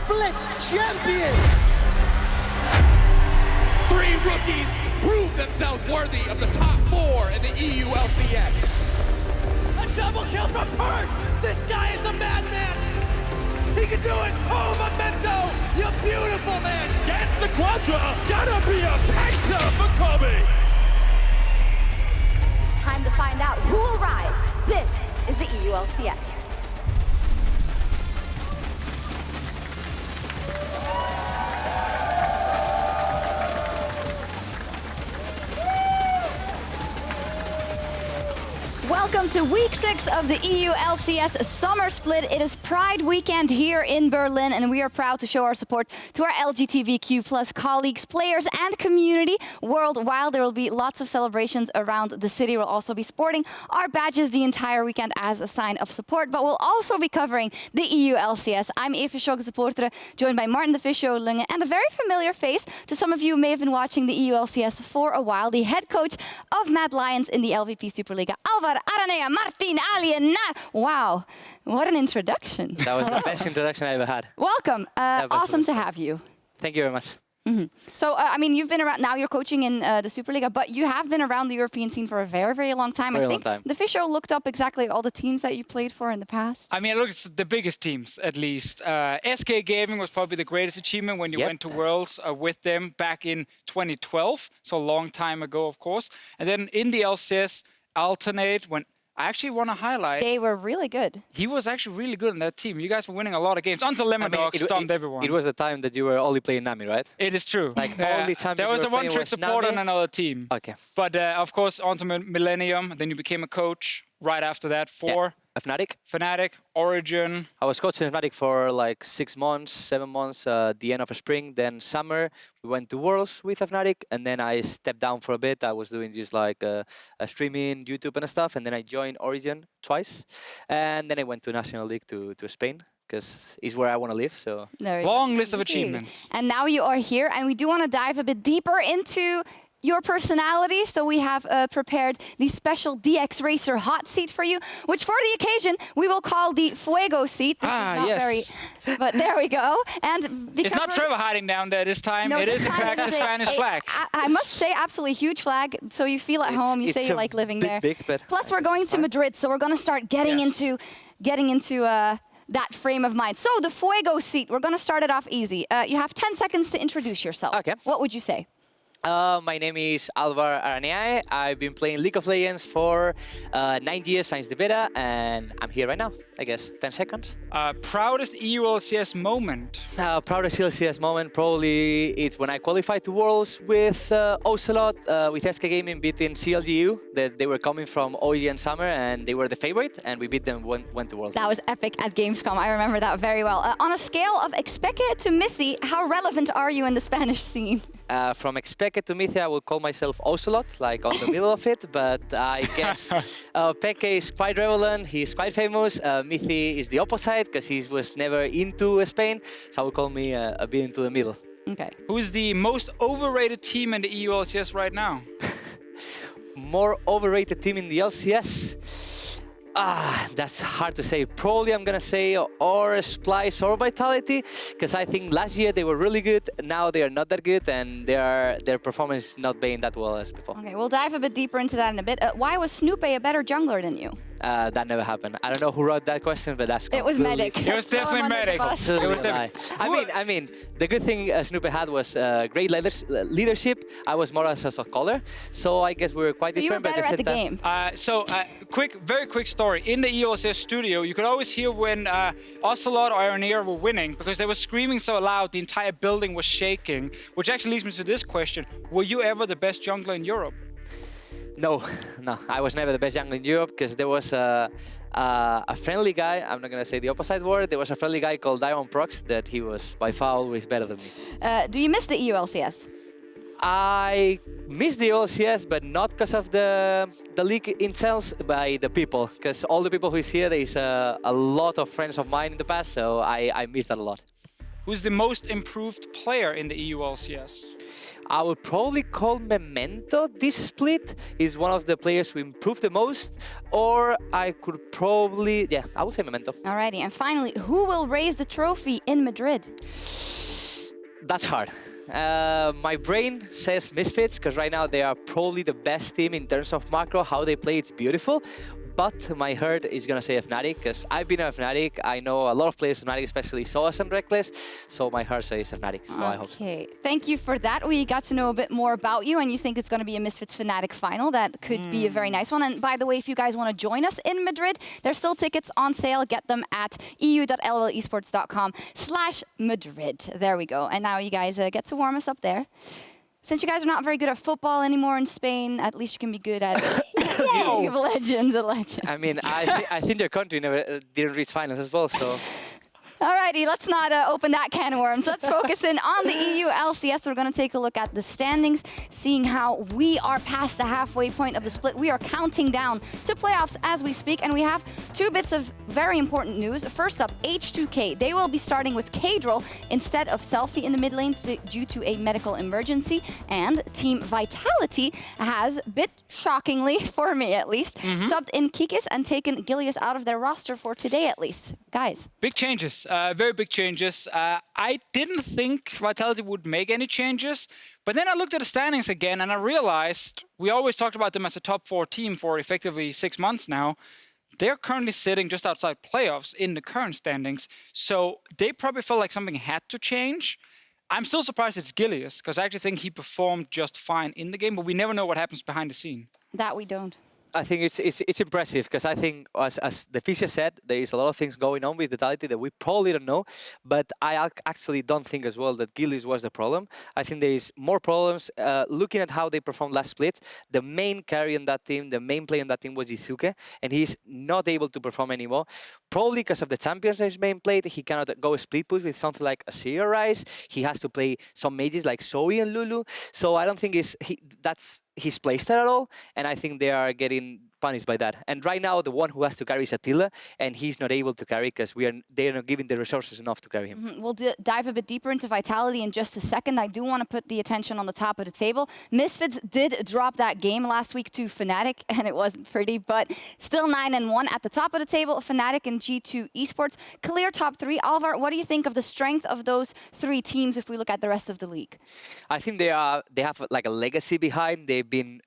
Split champions! 3 rookies prove themselves worthy of the top 4 in the EU LCS. A double kill from Perks! This guy is a madman! He can do it! Oh, Memento! You beautiful man! Guess the Quadra gotta be a pacer for Kobe! It's time to find out who will rise. This is the EU LCS. Welcome to week 6 of the EU LCS Summer Split. It is Pride weekend here in Berlin, and we are proud to show our support to our LGBTQ+ colleagues, players, and community worldwide. There will be lots of celebrations around the city. We'll also be sporting our badges the entire weekend as a sign of support, but we'll also be covering the EU LCS. I'm Sjokz supporter, joined by Martin Deficio and a very familiar face to some of you who may have been watching the EU LCS for a while, the head coach of Mad Lions in the LVP Superliga, Araneae, Martin, Ali, and Nat. Wow, what an introduction. That was the best introduction I ever had. Welcome. Awesome to have you. Thank you very much. So, I mean, you've been around, now you're coaching in the Superliga, but you have been around the European scene for a very, very long time. Very I think long time. Deficio looked up exactly all the teams that you played for in the past. I mean, look, it's the biggest teams, at least. SK Gaming was probably the greatest achievement when you went to Worlds with them back in 2012, so a long time ago, of course. And then in the LCS, Alternate, when I actually want to highlight... They were really good. He was actually really good in that team. You guys were winning a lot of games until Lemon Dog stomped everyone. It was a time that you were only playing Nami, right? It is true. Like, only time there was a one-trick support Nami. on another team. Okay. But of course, onto Millennium. Then you became a coach right after that for... Fnatic, Origin. I was coaching Fnatic for like 6 months, 7 months, the end of spring, then summer. We went to Worlds with Fnatic, and then I stepped down for a bit. I was doing just like streaming, YouTube and stuff, and then I joined Origin twice. And then I went to National League to Spain, because it's where I want to live. So long list of achievements. And now you are here, and we do want to dive a bit deeper into your personality, so we have prepared the special DX Racer hot seat for you, which for the occasion we will call the Fuego seat. This is not very, but there we go. And it's not Trevor hiding down there this time. No, it is in fact the Spanish flag. I must say, absolutely huge flag. So you feel at home. You say you like living there. Plus, we're going to Madrid, so we're going to start getting into that frame of mind. So the Fuego seat, we're going to start it off easy. You have 10 seconds to introduce yourself. Okay. What would you say? My name is Araneae. I've been playing League of Legends for 9 years since the beta, and I'm here right now, I guess. 10 seconds. Proudest EU LCS moment? Proudest LCS moment, probably it's when I qualified to Worlds with Ocelot, with SK Gaming beating CLGU. They were coming from OEN Summer, and they were the favorite, and we beat them, went to Worlds. That was epic at Gamescom. I remember that very well. On a scale of Expected to Mythy, how relevant are you in the Spanish scene? From Expected to Mythy, I would call myself Ocelot, like on the middle of it, but I guess Peke is quite relevant, he's quite famous. Mythy is the opposite, because he was never into Spain, so I would call me a bit into the middle. Okay. Who's the most overrated team in the EU LCS right now? More overrated team in the LCS? That's hard to say. Probably I'm gonna say or Splice or Vitality, because I think last year they were really good. Now they are not that good, and their performance not being that well as before. Okay, we'll dive a bit deeper into that in a bit. Why was Snoop a better jungler than you? That never happened. I don't know who wrote that question, but that's it was Medic. It was definitely Medic. I mean, the good thing Snoop had was great leadership. I was more as a caller, so I guess we were quite different. You were better at the game. Very quick story. In the ELCS studio, you could always hear when Ocelot or Araneae were winning, because they were screaming so loud, the entire building was shaking. Which actually leads me to this question: were you ever the best jungler in Europe? No, I was never the best jungler in Europe, because there was a friendly guy, I'm not going to say the opposite word, there was a friendly guy called Diamond Prox that he was by far always better than me. Do you miss the EU LCS? I miss the LCS, but not because of the league itself, by the people, because all the people who is here, there's a lot of friends of mine in the past, so I miss that a lot. Who's the most improved player in the EU LCS? I would probably call Memento this split. Is one of the players who improved the most. Or I could probably, yeah, I would say Memento. Alrighty, and finally, who will raise the trophy in Madrid? That's hard. My brain says Misfits, because right now they are probably the best team in terms of macro. How they play, it's beautiful. But my heart is going to say Fnatic, because I've been a Fnatic. I know a lot of players of Fnatic, especially Soas and Reckless. So my heart says Fnatic, so I hope so. Okay, thank you for that. We got to know a bit more about you, and you think it's going to be a Misfits Fnatic final. That could be a very nice one. And by the way, if you guys want to join us in Madrid, there's still tickets on sale. Get them at eu.llesports.com/Madrid. There we go. And now you guys get to warm us up there. Since you guys are not very good at football anymore in Spain, at least you can be good at League of Legends. I mean, I think their country never didn't reach finals as well, so... Alrighty, let's not open that can of worms. Let's focus in on the EU LCS. We're going to take a look at the standings, seeing how we are past the halfway point of the split. We are counting down to playoffs as we speak, and we have two bits of very important news. First up, H2K. They will be starting with Kadril instead of Selfie in the mid lane due to a medical emergency. And Team Vitality has, bit shockingly, for me at least, subbed in Kikis and taken Gilius out of their roster for today at least. Guys. Big changes. Very big changes. I didn't think Vitality would make any changes, but then I looked at the standings again and I realized we always talked about them as a top 4 team for effectively 6 months now. They're currently sitting just outside playoffs in the current standings, so they probably felt like something had to change. I'm still surprised it's Gilius, because I actually think he performed just fine in the game, but we never know what happens behind the scene. That we don't. I think it's impressive, because I think, as Deficio said, there is a lot of things going on with Vitality that we probably don't know. But I actually don't think as well that Gilius was the problem. I think there is more problems. Looking at how they performed last split, the main carry on that team, the main player on that team was Jizuke, and he's not able to perform anymore. Probably because of the champions that his main played, he cannot go split push with something like a Assyria Rise. He has to play some mages like Zoe and Lulu. So I don't think that's his playstyle at all, and I think they are getting punished by that. And right now, the one who has to carry is Attila, and he's not able to carry because they are not giving the resources enough to carry him. We'll dive a bit deeper into Vitality in just a second. I do want to put the attention on the top of the table. Misfits did drop that game last week to Fnatic, and it wasn't pretty, but still 9-1 at the top of the table. Fnatic and G2 Esports, clear top 3. Alvar, what do you think of the strength of those 3 teams if we look at the rest of the league? I think they have like a legacy behind. They've been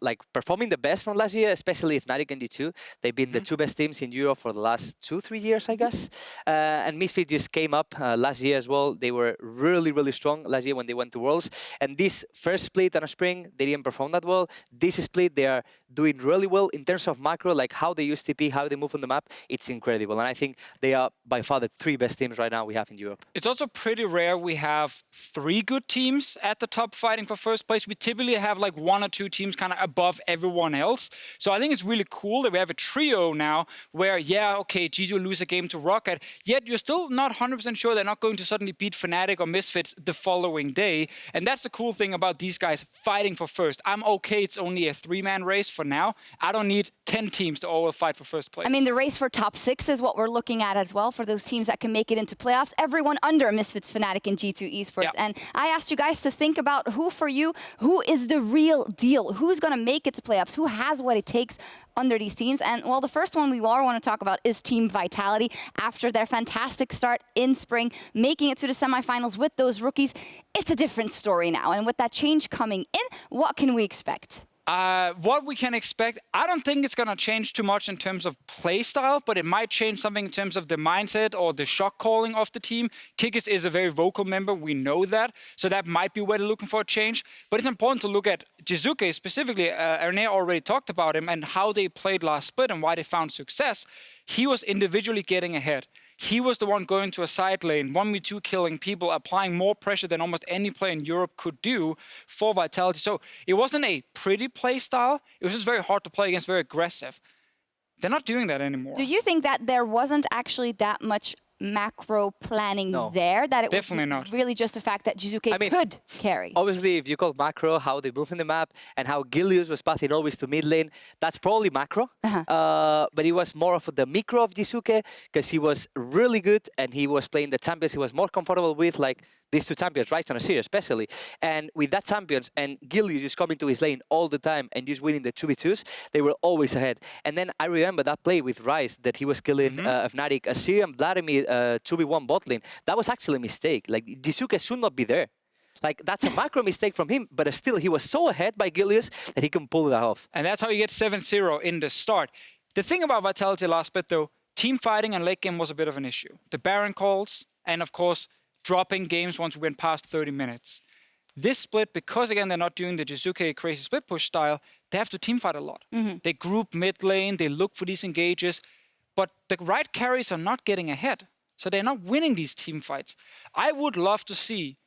like performing the best from last year, especially Fnatic and G2. They've been the 2 best teams in Europe for the last 2-3 years, I guess. And Misfits just came up last year as well. They were really, really strong last year when they went to Worlds. And this first split on a spring, they didn't perform that well. This split, they are doing really well in terms of macro, like how they use TP, how they move on the map. It's incredible. And I think they are by far the 3 best teams right now we have in Europe. It's also pretty rare we have 3 good teams at the top fighting for first place. We typically have like 1 or 2 teams kind of above everyone else. So I think it's really cool that we have a trio now where, yeah, okay, G2 lose a game to Rocket, yet you're still not 100% sure they're not going to suddenly beat Fnatic or Misfits the following day. And that's the cool thing about these guys fighting for first. I'm okay, it's only a 3-man race for now. I don't need 10 teams to all fight for first place. I mean, the race for top 6 is what we're looking at as well for those teams that can make it into playoffs. Everyone under Misfits, Fnatic, and G2 Esports. Yep. And I asked you guys to think about who is the real deal? Who's going to make it to playoffs? Who has what it takes under these teams? And well, the first one we all want to talk about is Team Vitality. After their fantastic start in spring, making it to the semifinals with those rookies, it's a different story now. And with that change coming in, what can we expect? What we can expect, I don't think it's going to change too much in terms of play style, but it might change something in terms of the mindset or the shot calling of the team. Kikis is a very vocal member, we know that, so that might be where they're looking for a change. But it's important to look at Jizuke specifically. Araneae already talked about him and how they played last split and why they found success. He was individually getting ahead. He was the one going to a side lane, 1v2 killing people, applying more pressure than almost any player in Europe could do for Vitality. So it wasn't a pretty play style. It was just very hard to play against, very aggressive. They're not doing that anymore. Do you think that there wasn't actually that much macro planning No. there? That it Definitely was not. really just the fact that Jizuke could carry? Obviously, if you call macro how they move in the map and how Gilius was pathing always to mid lane, that's probably macro. But it was more of the micro of Jizuke because he was really good and he was playing the champions he was more comfortable with, like these two champions, right, on a series especially. And with that champions and Gilius just coming to his lane all the time and just winning the 2v2s, they were always ahead. And then I remember that play with Rice that he was killing Fnatic, Assyrian, Vladimir, 2v1 bot lane. That was actually a mistake. Like, Jizuke should not be there. Like, that's a macro mistake from him, but still, he was so ahead by Gilius that he can pull that off. And that's how you get 7-0 in the start. The thing about Vitality last bit, though, team fighting and late game was a bit of an issue. The Baron calls, and of course, dropping games once we went past 30 minutes. This split, because again, they're not doing the Jizuke crazy split push style, they have to team fight a lot. They group mid lane, they look for these engages, but the right carries are not getting ahead. So they're not winning these team fights. I would love to see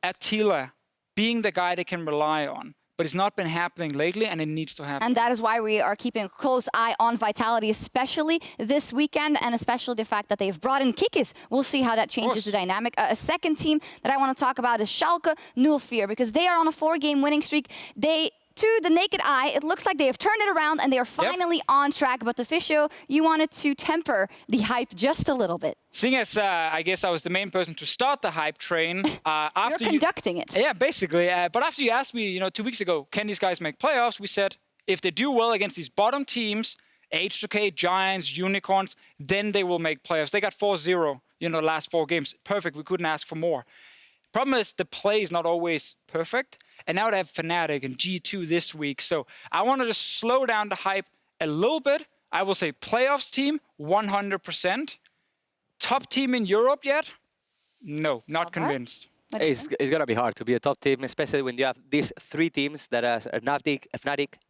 Attila being the guy they can rely on, but it's not been happening lately, and it needs to happen. And that is why we are keeping a close eye on Vitality, especially this weekend, and especially the fact that they've brought in Kikis. We'll see how that changes the dynamic. A second team that I want to talk about is Schalke 04, because they are on a 4-game winning streak. They, to the naked eye, it looks like they have turned it around and they are finally on track. But Deficio, you wanted to temper the hype just a little bit. Seeing as I guess I was the main person to start the hype train. After You're conducting it. Yeah, basically. But after you asked me, 2 weeks ago, can these guys make playoffs? We said, if they do well against these bottom teams, H2K, Giants, Unicorns, then they will make playoffs. They got 4-0, the last 4 games. Perfect. We couldn't ask for more. Problem is, the play is not always perfect. And now they have Fnatic and G2 this week. So I wanted to slow down the hype a little bit. I will say playoffs team, 100%. Top team in Europe yet? No, not convinced. It's going to be hard to be a top team, especially when you have these 3 teams that are Fnatic,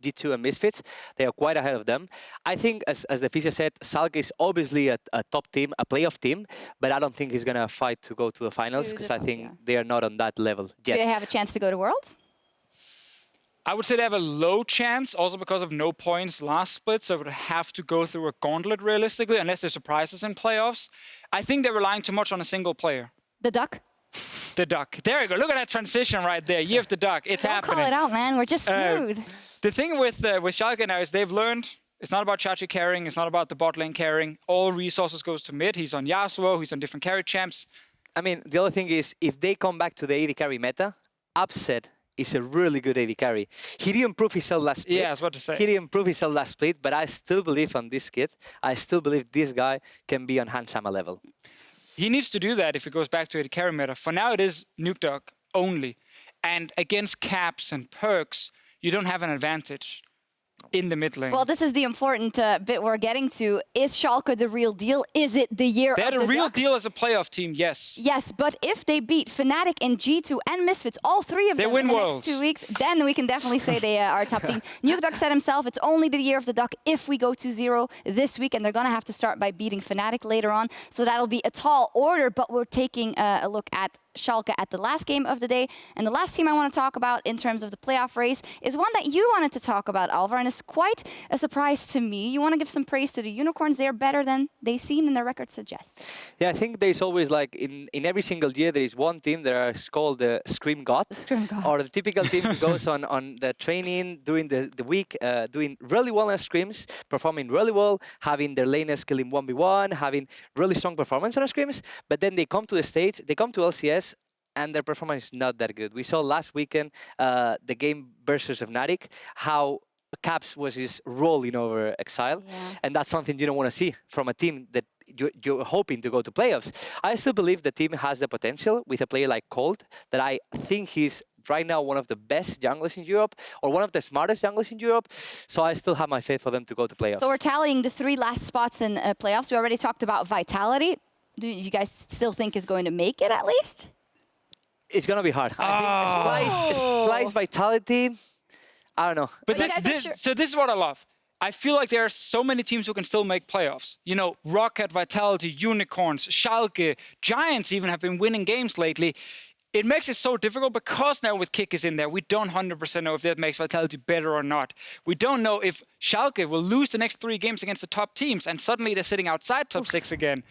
G2, and Misfits. They are quite ahead of them. I think, as Deficio said, Schalke is obviously a top team, a playoff team, but I don't think he's going to fight to go to the finals because I think they are not on that level yet. Do they have a chance to go to Worlds? I would say they have a low chance, also because of no points last split, so it would have to go through a gauntlet realistically, unless they surprise us in playoffs. I think they're relying too much on a single player. The Duck? The Duck. There you go. Look at that transition right there. Year of the Duck. It's happening. Don't call it out, man. We're just smooth. The thing with Schalke now is they've learned it's not about Chachi carrying. It's not about the bot lane carrying. All resources goes to mid. He's on Yasuo. He's on different carry champs. I mean, the other thing is, if they come back to the AD carry meta, Upset is a really good AD carry. He didn't prove himself last split. Yeah, I was about to say. He didn't prove himself last split, but I still believe on this kid. I still believe this guy can be on Hansama level. He needs to do that if it goes back to AD carry meta. For now, it is Nuke Dog only. And against caps and perks, you don't have an advantage in the mid lane. Well, this is the important bit we're getting to. Is Schalke the real deal? Is it the year of the Duck? They're the real deal as a playoff team, yes. Yes, but if they beat Fnatic and G2 and Misfits, all 3 of them in the next 2 weeks, then we can definitely say they are a top team. Nuke Duck said himself, it's only the year of the Duck if we go 2-0 this week, and they're going to have to start by beating Fnatic later on. So that'll be a tall order, but we're taking a look at Schalke at the last game of the day. And the last team I want to talk about in terms of the playoff race is one that you wanted to talk about, Alvar, and it's quite a surprise to me. You want to give some praise to the Unicorns. They're better than they seem and their record suggests. Yeah, I think there's always, like, in every single year, there is one team that is called the Scream God. The Scream God. Or the typical team who goes on the training during the week, doing really well on scrims, performing really well, having their laners killing 1v1, having really strong performance on scrims, but then they come to the States, they come to LCS, and their performance is not that good. We saw last weekend the game versus Fnatic, how Caps was just rolling over Exile, and that's something you don't want to see from a team that you're hoping to go to playoffs. I still believe the team has the potential with a player like Cold, that I think he's right now one of the best junglers in Europe, or one of the smartest junglers in Europe, so I still have my faith for them to go to playoffs. So we're tallying the 3 last spots in playoffs. We already talked about Vitality. Do you guys still think is going to make it at least? It's going to be hard. I think Splice, Vitality, I don't know. But sure? So this is what I love. I feel like there are so many teams who can still make playoffs. Rocket, Vitality, Unicorns, Schalke, Giants even have been winning games lately. It makes it so difficult because now with Kick is in there, we don't 100% know if that makes Vitality better or not. We don't know if Schalke will lose the next 3 games against the top teams and suddenly they're sitting outside top 6 again.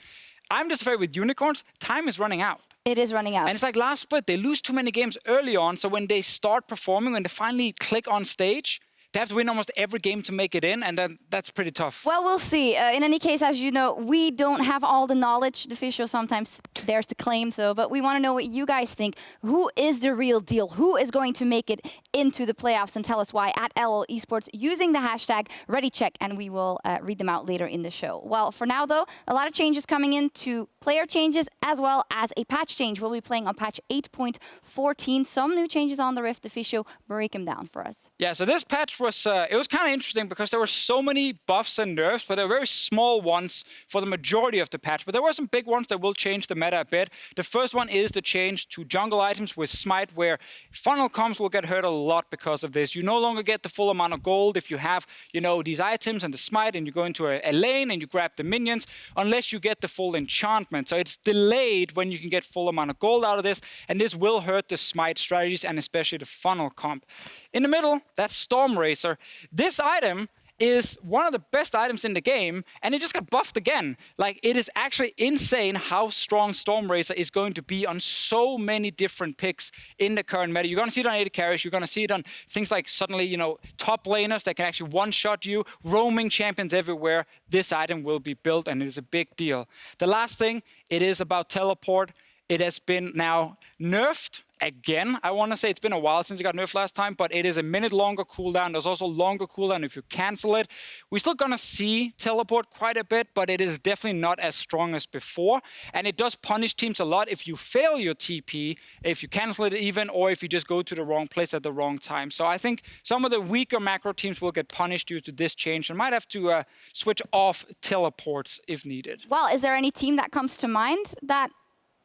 I'm just afraid with unicorns, time is running out. It is running out. And it's like last split, they lose too many games early on, so when they start performing, when they finally click on stage, they have to win almost every game to make it in, and then that's pretty tough. Well, we'll see. In any case, as you know, we don't have all the knowledge. Deficio sometimes dares to claim so, but we want to know what you guys think. Who is the real deal? Who is going to make it into the playoffs? And tell us why at LOL Esports using the hashtag ReadyCheck, and we will read them out later in the show. Well, for now, though, a lot of changes coming in to player changes as well as a patch change. We'll be playing on patch 8.14. Some new changes on the Rift. Deficio, break them down for us. Yeah, so this patch was it was kind of interesting because there were so many buffs and nerfs, but they were very small ones for the majority of the patch. But there were some big ones that will change the meta a bit. The first one is the change to jungle items with Smite, where funnel comps will get hurt a lot because of this. You no longer get the full amount of gold if you have, you know, these items and the Smite, and you go into a lane and you grab the minions, unless you get the full enchantment. So it's delayed when you can get full amount of gold out of this, and this will hurt the Smite strategies and especially the funnel comp. In the middle, that's Storm Racer. This item is one of the best items in the game, and it just got buffed again. Like, it is actually insane how strong Storm Racer is going to be on so many different picks in the current meta. You're going to see it on AD carries, you're going to see it on things like suddenly, you know, top laners that can actually one-shot you, roaming champions everywhere. This item will be built, and it is a big deal. The last thing, it is about teleport. It has been now nerfed again. I want to say it's been a while since it got nerfed last time, but it is a minute longer cooldown. There's also longer cooldown if you cancel it. We're still going to see teleport quite a bit, but it is definitely not as strong as before. And it does punish teams a lot if you fail your TP, if you cancel it even, or if you just go to the wrong place at the wrong time. So I think some of the weaker macro teams will get punished due to this change and might have to switch off teleports if needed. Well, is there any team that comes to mind that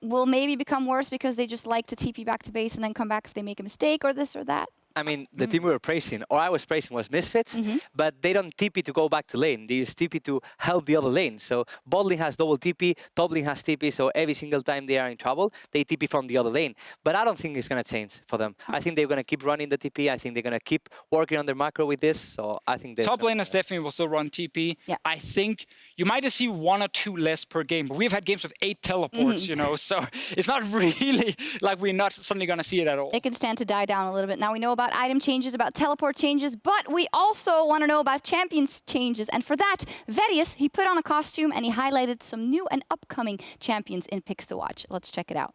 will maybe become worse because they just like to TP back to base and then come back if they make a mistake or this or that? I mean, the team we were praising, or I was praising, was Misfits, but they don't TP to go back to lane. They use TP to help the other lane. So bot lane has double TP, top lane has TP, so every single time they are in trouble, they TP from the other lane. But I don't think it's going to change for them. I think they're going to keep running the TP. I think they're going to keep working on their macro with this. So I think top laners definitely will still run TP. Yeah. I think you might just see 1 or 2 less per game, but we've had games with 8 teleports, you know, so it's not really like we're not suddenly going to see it at all. It can stand to die down a little bit. Now we know about item changes, about teleport changes, but we also want to know about champions changes. And for that, Verius, he put on a costume and he highlighted some new and upcoming champions in picks to watch. Let's check it out.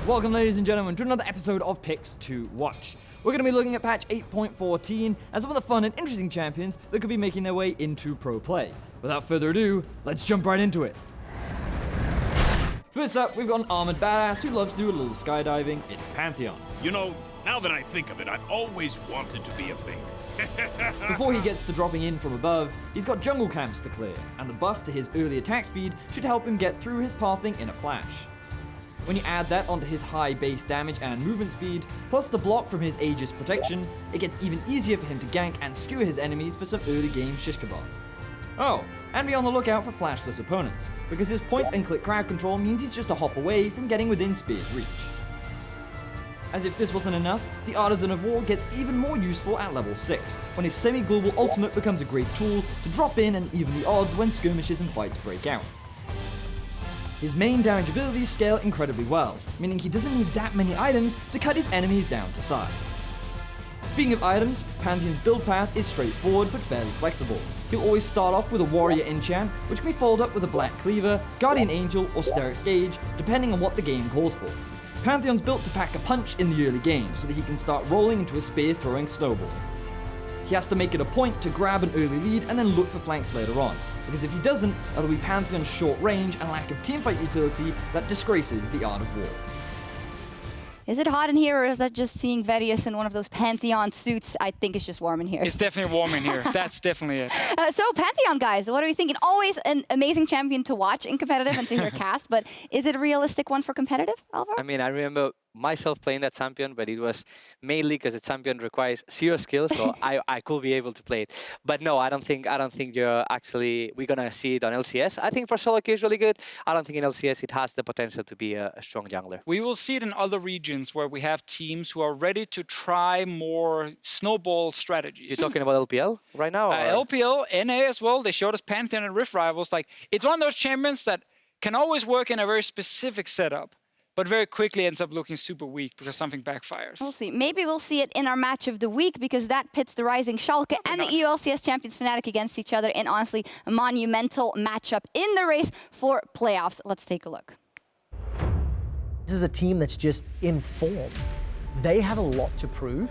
Welcome, ladies and gentlemen, to another episode of Picks to Watch. We're going to be looking at patch 8.14 and some of the fun and interesting champions that could be making their way into pro play. Without further ado, let's jump right into it. First up, we've got an armored badass who loves to do a little skydiving. It's Pantheon. You know, now that I think of it, I've always wanted to be a Link. Before he gets to dropping in from above, he's got jungle camps to clear, and the buff to his early attack speed should help him get through his pathing in a flash. When you add that onto his high base damage and movement speed, plus the block from his Aegis protection, it gets even easier for him to gank and skewer his enemies for some early game shish kebab. Oh, and be on the lookout for flashless opponents, because his point and click crowd control means he's just a hop away from getting within spear's reach. As if this wasn't enough, the Artisan of War gets even more useful at level 6, when his semi-global ultimate becomes a great tool to drop in and even the odds when skirmishes and fights break out. His main damage abilities scale incredibly well, meaning he doesn't need that many items to cut his enemies down to size. Speaking of items, Pantheon's build path is straightforward but fairly flexible. He'll always start off with a warrior enchant, which can be followed up with a black cleaver, guardian angel, or Steric's gauge, depending on what the game calls for. Pantheon's built to pack a punch in the early game so that he can start rolling into a spear throwing snowball. He has to make it a point to grab an early lead and then look for flanks later on, because if he doesn't, it'll be Pantheon's short range and lack of teamfight utility that disgraces the Art of War. Is it hot in here, or is that just seeing Verius in one of those Pantheon suits? I think it's just warm in here. It's definitely warm in here. That's definitely it. So Pantheon, guys, what are you thinking? Always an amazing champion to watch in competitive and to hear cast, but is it a realistic one for competitive, Alvaro? I mean, I remember myself playing that champion, but it was mainly because the champion requires 0 skill, so I could be able to play it. But no, I don't think we're gonna see it on LCS. I think for solo queue is really good. I don't think in LCS it has the potential to be a strong jungler. We will see it in other regions where we have teams who are ready to try more snowball strategies. You're talking about LPL right now? LPL, NA as well. They showed us Pantheon and Rift Rivals. Like, it's one of those champions that can always work in a very specific setup, but very quickly ends up looking super weak because something backfires. We'll see. Maybe we'll see it in our match of the week, because that pits the rising Schalke and the EU LCS champions Fnatic against each other in, honestly, a monumental matchup in the race for playoffs. Let's take a look. This is a team that's just in form. They have a lot to prove,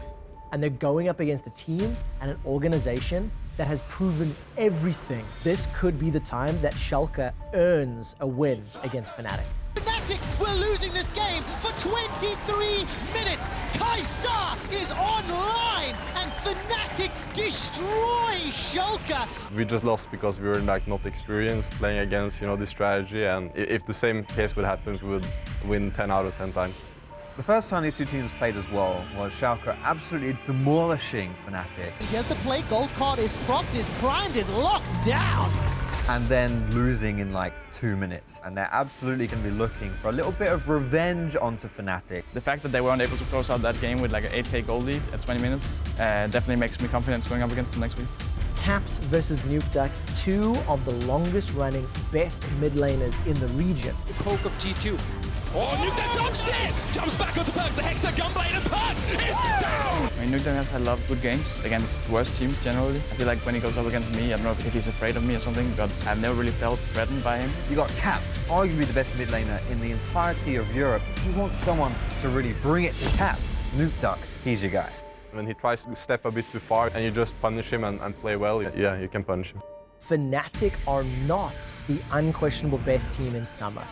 and they're going up against a team and an organization that has proven everything. This could be the time that Schalke earns a win against Fnatic. Fnatic were losing this game for 23 minutes. Kaisa is online, and Fnatic destroy Schalke. We just lost because we were like not experienced playing against, this strategy, and if the same case would happen, we would win 10 out of 10 times. The first time these two teams played as well was Schalke absolutely demolishing Fnatic. He has to play. Gold card is propped, is primed, is locked down. And then losing in like 2 minutes. And they're absolutely going to be looking for a little bit of revenge onto Fnatic. The fact that they weren't able to close out that game with like an 8k goal lead at 20 minutes definitely makes me confident going up against them next week. Caps versus Nukeduck, 2 of the longest running best mid laners in the region. The Coke of G2. Oh, Nukeduck dodged it! Jumps back onto Perks, the Hexa Gunblade, and Perks is down! I mean, Nukeduck has had a lot of good games against worse teams generally. I feel like when he goes up against me, I don't know if he's afraid of me or something, but I've never really felt threatened by him. You got Caps, arguably the best mid laner in the entirety of Europe. If you want someone to really bring it to Caps, Nukeduck, he's your guy. When he tries to step a bit too far and you just punish him and play well, yeah, you can punish him. Fnatic are not the unquestionable best team in summer.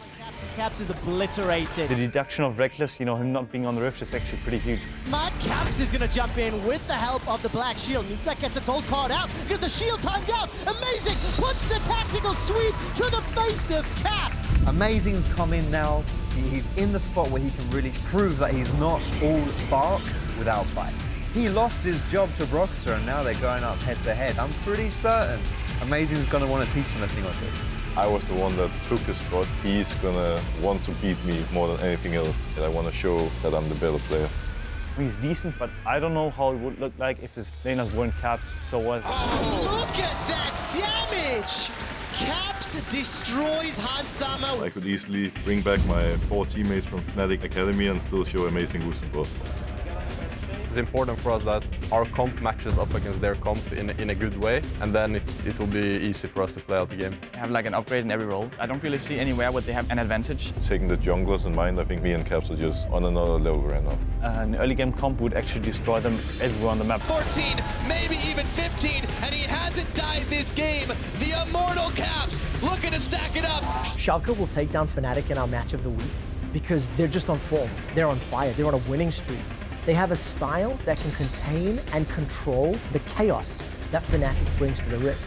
Caps is obliterated. The deduction of Reckless, him not being on the Rift is actually pretty huge. Mad Caps is going to jump in with the help of the Black Shield. Nukeduck gets a gold card out because the shield timed out. Amazing puts the tactical sweep to the face of Caps. Amazing's come in now. He's in the spot where he can really prove that he's not all bark without bite. He lost his job to Broxter and now they're going up head to head. I'm pretty certain Amazing's going to want to teach him a thing or two. I was the one that took his spot. He's gonna want to beat me more than anything else. I want to show that I'm the better player. He's decent, but I don't know how it would look like if his laners weren't Caps, so what? Oh, look at that damage! Caps destroys Hansama. I could easily bring back my 4 teammates from Fnatic Academy and still show amazing boost and both. It's important for us that our comp matches up against their comp in a good way, and then it will be easy for us to play out the game. They have like an upgrade in every role. I don't really see anywhere where they have an advantage. Taking the junglers in mind, I think me and Caps are just on another level right now. An early game comp would actually destroy them everywhere on the map. 14, maybe even 15, and he hasn't died this game. The immortal Caps looking to stack it up. Schalke will take down Fnatic in our match of the week because they're just on form. They're on fire. They're on a winning streak. They have a style that can contain and control the chaos that Fnatic brings to the Rift.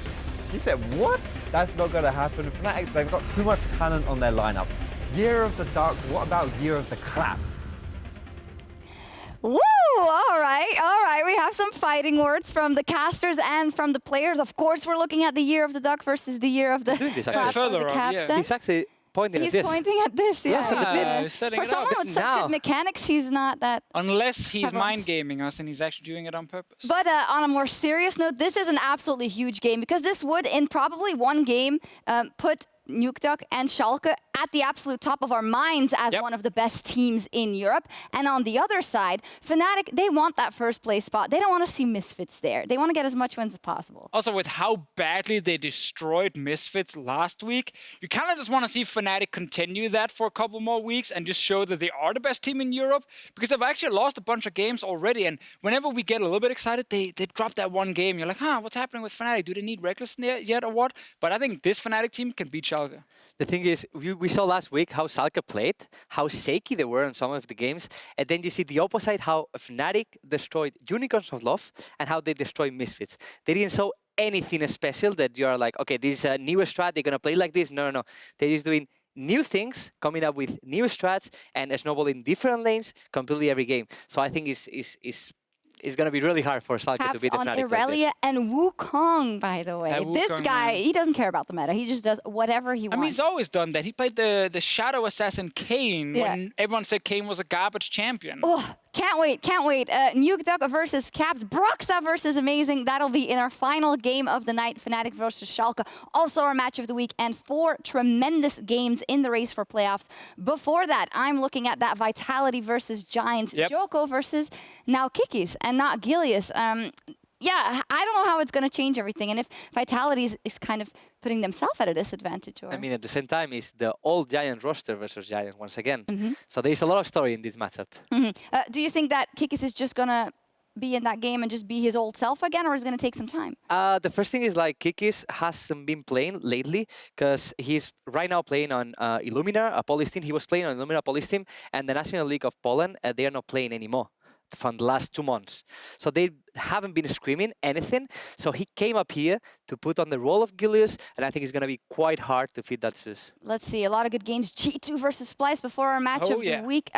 He said, what? That's not going to happen. Fnatic, they've got too much talent on their lineup. Year of the Dark, what about Year of the Clap? Woo! All right. We have some fighting words from the casters and from the players. Of course, we're looking at the Year of the Duck versus the Year of the Clap or the Caps. He's actually pointing He's at this. pointing at this, yeah. Setting For it up. someone with such good mechanics, he's not that... Unless he's mind gaming us and he's actually doing it on purpose. But on a more serious note, this is an absolutely huge game because this would, in probably one game, put Nukeduck and Schalke at the absolute top of our minds as one of the best teams in Europe. And on the other side, Fnatic, they want that first place spot. They don't want to see Misfits there. They want to get as much wins as possible. Also, with how badly they destroyed Misfits last week, you kind of just want to see Fnatic continue that for a couple more weeks and just show that they are the best team in Europe, because they've actually lost a bunch of games already. And whenever we get a little bit excited, they drop that one game. You're like, what's happening with Fnatic? Do they need Reckless yet or what? But I think this Fnatic team can beat Schalke. The thing is, we saw last week how Schalke played, how shaky they were in some of the games, and then you see the opposite, how Fnatic destroyed Unicorns of Love and how they destroyed Misfits. They didn't show anything special that you are like, okay, this is a new strat, they're going to play like this. No. They're just doing new things, coming up with new strats, and snowballing different lanes completely every game. So I think it's going to be really hard for Schalke to beat the on Fnatic. Irelia and Wukong, by the way. This Wukong, guy, man. he doesn't care about the meta. He just does whatever he wants. I mean, he's always done that. He played the Shadow Assassin Kane when everyone said Kane was a garbage champion. Oh, can't wait, can't wait. Nuke Duck versus Caps. Broxa versus Amazing. That'll be in our final game of the night. Fnatic versus Schalke. Also our match of the week. And 4 tremendous games in the race for playoffs. Before that, I'm looking at that Vitality versus Giants. Joko versus now Kikis and not Gilius. Yeah, I don't know how it's going to change everything. And if Vitality is kind of putting themselves at a disadvantage. Or... I mean, at the same time, it's the old Giant roster versus Giant once again. So there's a lot of story in this matchup. Do you think that Kikis is just going to be in that game and just be his old self again, or is it going to take some time? The first thing is like Kikis hasn't been playing lately because he's right now playing on Illumina, a Polish team. He was playing on Illumina Polish team, and the National League of Poland, they are not playing anymore from the last 2 months. So they haven't been screaming anything. So he came up here to put on the role of Gilius, and I think it's going to be quite hard to feed that Zeus. Let's see, a lot of good games. G2 versus Splice before our match of the week.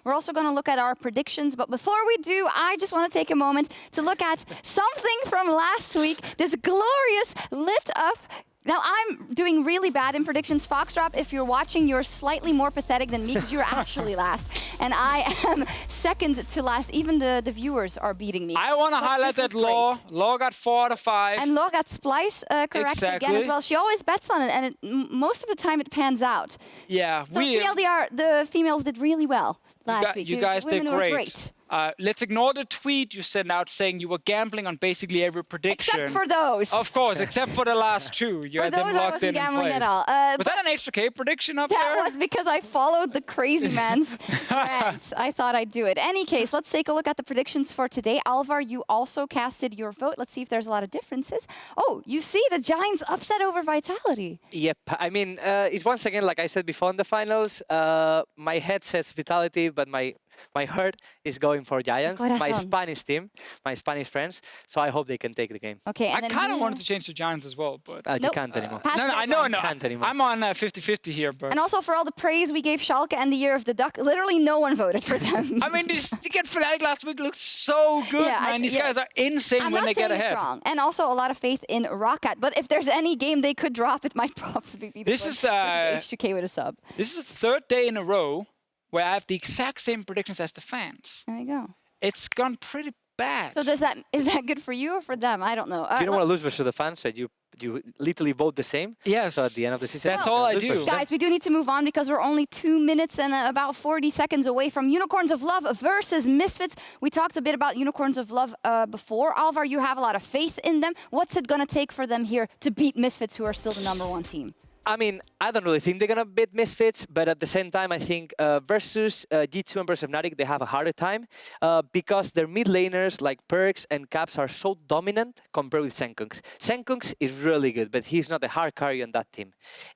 We're also going to look at our predictions, but before we do, I just want to take a moment to look at something from last week. This glorious lit up. Now, I'm doing really bad in predictions. Foxdrop, if you're watching, you're slightly more pathetic than me because you're actually last. And I am second to last. Even the viewers are beating me. I want to highlight that Law. Law got 4 out of 5. And Law got Splice correct again as well. She always bets on it, and most of the time it pans out. Yeah. So TLDR, the females did really well last week. You guys did great. Let's ignore the tweet you sent out saying you were gambling on basically every prediction. Except for those. Of course, except for the last 2. You had them locked in gambling place. at all. Was that an H2K prediction up there? That was because I followed the crazy man's rants. I thought I'd do it. Any case, let's take a look at the predictions for today. Alvar, you also casted your vote. Let's see if there's a lot of differences. Oh, you see the Giants upset over Vitality. Yep. I mean, it's once again, like I said before in the finals, my head says Vitality, but my heart is going for Giants, my Spanish team, my Spanish friends. So I hope they can take the game. Okay. I kind of wanted to change to Giants as well, but you can't anymore. No, I know. I'm on 50-50 here, but. And also for all the praise we gave Schalke and the Year of the Duck, literally no one voted for them. I mean, this Ticket Fnatic last week looked so good, man. These guys are insane when they get ahead. It's wrong. And also a lot of faith in Roccat. But if there's any game they could drop, it might probably be this is H2K with a sub. This is the 3rd day in a row where I have the exact same predictions as the fans. There you go. It's gone pretty bad. So is that good for you or for them? I don't know. You don't want to lose versus the fans, so you literally vote the same. Yes. So at the end of the season, that's all I do. Guys, we do need to move on because we're only 2 minutes and about 40 seconds away from Unicorns of Love versus Misfits. We talked a bit about Unicorns of Love before. Alvar, you have a lot of faith in them. What's it going to take for them here to beat Misfits, who are still the #1 team? I mean, I don't really think they're going to beat Misfits, but at the same time, I think versus G2 and versus Fnatic, they have a harder time because their mid laners like Perks and Caps are so dominant compared with Senkunx. Senkunx is really good, but he's not a hard carry on that team.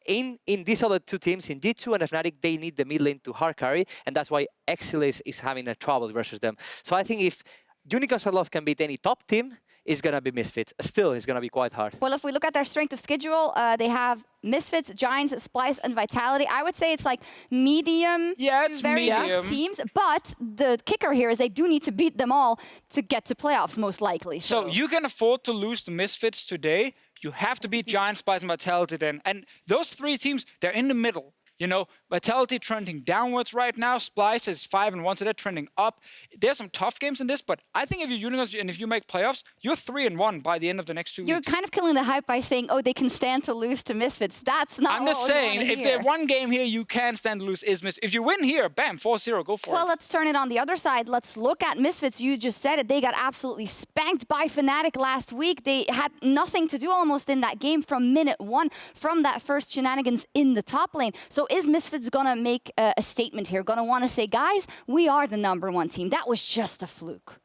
In these other 2 teams, in G2 and Fnatic, they need the mid lane to hard carry, and that's why Exiles is having a trouble versus them. So I think if Unicorns of Love can beat any top team, it's going to be Misfits. Still, it's going to be quite hard. Well, if we look at their strength of schedule, they have Misfits, Giants, Splice, and Vitality. I would say it's like medium it's very medium. teams. But the kicker here is they do need to beat them all to get to playoffs, most likely. So you can afford to lose the Misfits today. You have to beat Giants, Splice, and Vitality then. And those 3 teams, they're in the middle. You know, Vitality trending downwards right now. Splice is 5-1, so they're trending up. There's some tough games in this, but I think if you're Unicorns and if you make playoffs, you're 3-1 by the end of the next 2 weeks. You're kind of killing the hype by saying, oh, they can stand to lose to Misfits. That's not I'm just saying, if there's one game here you can stand to lose is Misfits. If you win here, bam, 4-0, go for it. Well, let's turn it on the other side. Let's look at Misfits. You just said it. They got absolutely spanked by Fnatic last week. They had nothing to do almost in that game from minute 1, from that first shenanigans in the top lane. So is Misfits going to make a statement here? Going to want to say, guys, we are the #1 team. That was just a fluke.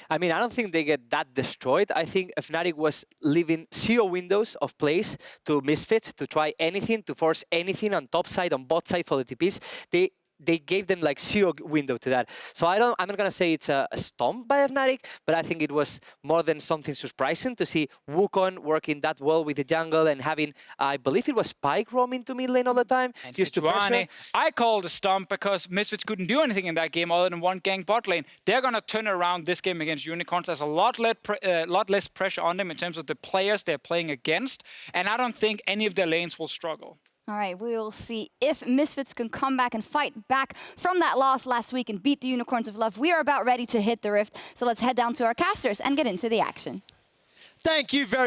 I mean, I don't think they get that destroyed. I think Fnatic was leaving 0 windows of plays to Misfits to try anything, to force anything on top side, on bot side for the TPs. they gave them like zero window to that. So I'm not gonna say it's a stomp by Fnatic, but I think it was more than something surprising to see Wukong working that well with the jungle and having, I believe it was Spike roaming to mid lane all the time, And used to pressure. I called a stomp because Misfits couldn't do anything in that game other than one gang bot lane. They're gonna turn around this game against Unicorns. There's a lot less pressure on them in terms of the players they're playing against, and I don't think any of their lanes will struggle. All right, we will see if Misfits can come back and fight back from that loss last week and beat the Unicorns of Love. We are about ready to hit the Rift, so let's head down to our casters and get into the action. Thank you very